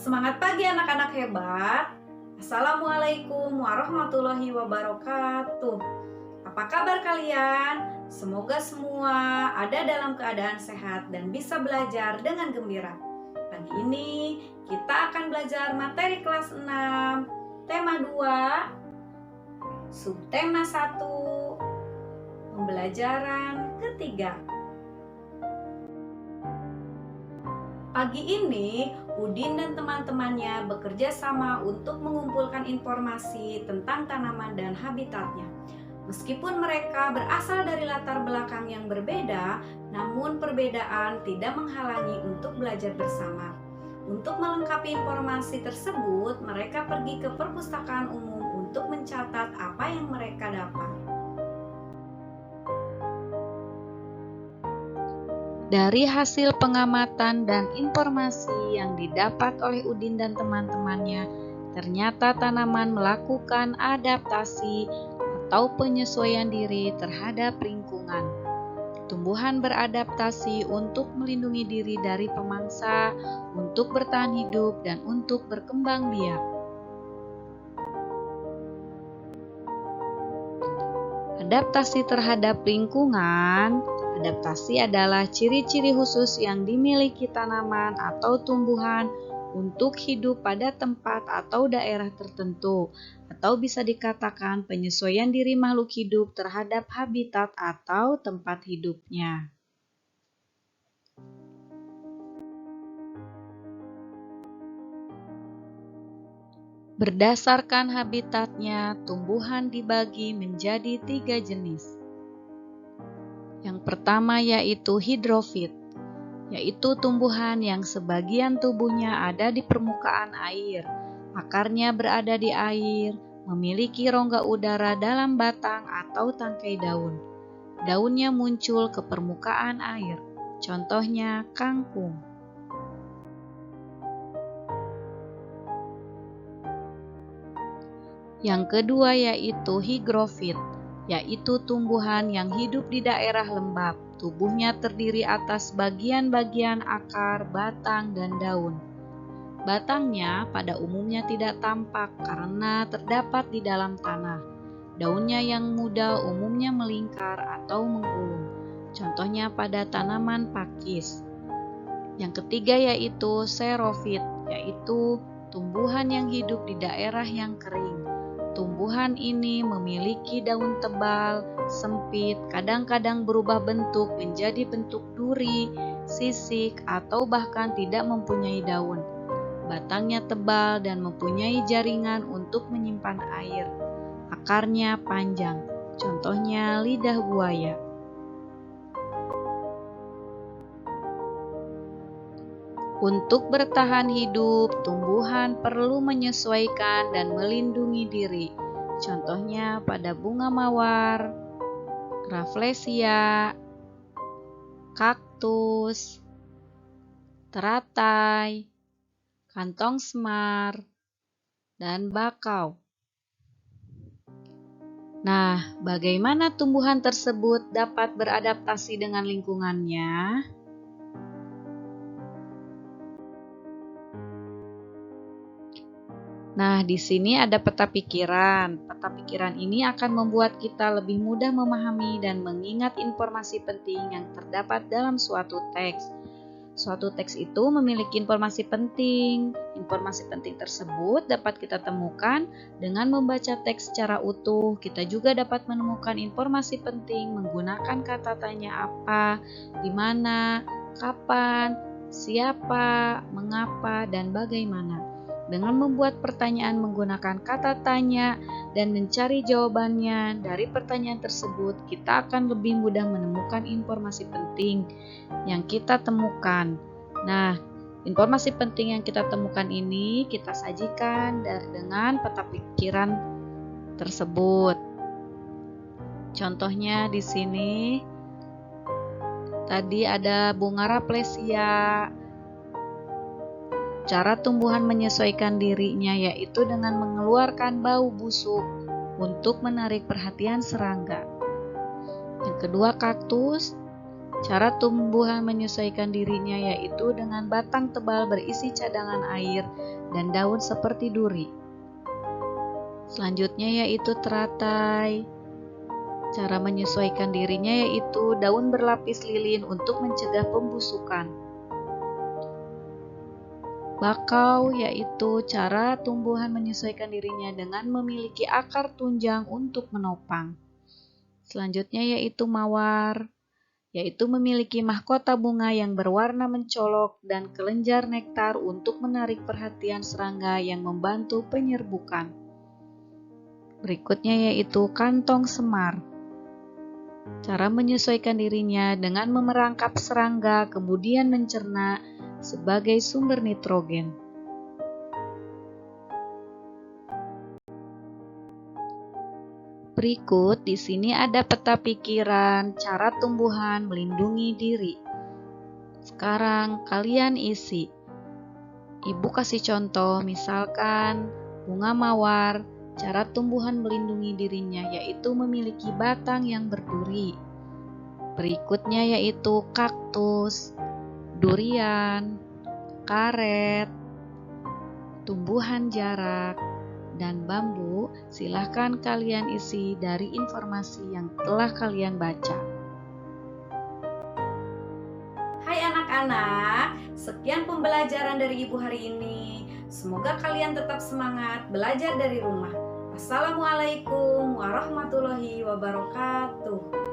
Semangat pagi anak-anak hebat. Assalamualaikum warahmatullahi wabarakatuh. Apa kabar kalian? Semoga semua ada dalam keadaan sehat dan bisa belajar dengan gembira. Pagi ini kita akan belajar materi kelas 6, tema 2, subtema 1, pembelajaran ketiga. Pagi ini, Udin dan teman-temannya bekerja sama untuk mengumpulkan informasi tentang tanaman dan habitatnya. Meskipun mereka berasal dari latar belakang yang berbeda, namun perbedaan tidak menghalangi untuk belajar bersama. Untuk melengkapi informasi tersebut, mereka pergi ke perpustakaan umum untuk mencatat apa yang mereka dapat. Dari hasil pengamatan dan informasi yang didapat oleh Udin dan teman-temannya, ternyata tanaman melakukan adaptasi atau penyesuaian diri terhadap lingkungan. Tumbuhan beradaptasi untuk melindungi diri dari pemangsa, untuk bertahan hidup, dan untuk berkembang biak. Adaptasi terhadap lingkungan. Adaptasi adalah ciri-ciri khusus yang dimiliki tanaman atau tumbuhan untuk hidup pada tempat atau daerah tertentu, atau bisa dikatakan penyesuaian diri makhluk hidup terhadap habitat atau tempat hidupnya. Berdasarkan habitatnya, tumbuhan dibagi menjadi 3 jenis. Yang pertama yaitu hidrofit, yaitu tumbuhan yang sebagian tubuhnya ada di permukaan air, akarnya berada di air, memiliki rongga udara dalam batang atau tangkai daun. Daunnya muncul ke permukaan air, contohnya kangkung. Yang kedua yaitu higrofit, yaitu tumbuhan yang hidup di daerah lembap. Tubuhnya terdiri atas bagian-bagian akar, batang, dan daun. Batangnya pada umumnya tidak tampak karena terdapat di dalam tanah. Daunnya yang muda umumnya melingkar atau menggulung. Contohnya pada tanaman pakis. Yang ketiga yaitu xerofit, yaitu tumbuhan yang hidup di daerah yang kering. Tumbuhan ini memiliki daun tebal, sempit, kadang-kadang berubah bentuk menjadi bentuk duri, sisik, atau bahkan tidak mempunyai daun. Batangnya tebal dan mempunyai jaringan untuk menyimpan air. Akarnya panjang, contohnya lidah buaya. Untuk bertahan hidup, tumbuhan perlu menyesuaikan dan melindungi diri. Contohnya pada bunga mawar, rafflesia, kaktus, teratai, kantong semar, dan bakau. Nah, bagaimana tumbuhan tersebut dapat beradaptasi dengan lingkungannya? Nah, di sini ada peta pikiran. Peta pikiran ini akan membuat kita lebih mudah memahami dan mengingat informasi penting yang terdapat dalam suatu teks. Suatu teks itu memiliki informasi penting. Informasi penting tersebut dapat kita temukan dengan membaca teks secara utuh. Kita juga dapat menemukan informasi penting menggunakan kata tanya apa, di mana, kapan, siapa, mengapa, dan bagaimana. Dengan membuat pertanyaan menggunakan kata tanya dan mencari jawabannya dari pertanyaan tersebut, kita akan lebih mudah menemukan informasi penting yang kita temukan. Nah, informasi penting yang kita temukan ini kita sajikan dengan peta pikiran tersebut. Contohnya di sini tadi ada bunga rafflesia. Cara tumbuhan menyesuaikan dirinya yaitu dengan mengeluarkan bau busuk untuk menarik perhatian serangga. Yang kedua kaktus, Cara tumbuhan menyesuaikan dirinya yaitu dengan batang tebal berisi cadangan air dan daun seperti duri. Selanjutnya yaitu teratai. Cara menyesuaikan dirinya yaitu daun berlapis lilin untuk mencegah pembusukan. Bakau yaitu cara tumbuhan menyesuaikan dirinya dengan memiliki akar tunjang untuk menopang. Selanjutnya yaitu mawar, yaitu memiliki mahkota bunga yang berwarna mencolok dan kelenjar nektar untuk menarik perhatian serangga yang membantu penyerbukan. Berikutnya yaitu kantong semar. Cara menyesuaikan dirinya dengan memerangkap serangga kemudian mencerna sebagai sumber nitrogen. Berikut di sini ada peta pikiran cara tumbuhan melindungi diri. Sekarang kalian isi. Ibu kasih contoh, misalkan bunga mawar, cara tumbuhan melindungi dirinya yaitu memiliki batang yang berduri. Berikutnya yaitu kaktus, durian, karet, tumbuhan jarak, dan bambu. Silahkan kalian isi dari informasi yang telah kalian baca. Hai anak-anak, sekian pembelajaran dari Ibu hari ini. Semoga kalian tetap semangat belajar dari rumah. Assalamualaikum warahmatullahi wabarakatuh.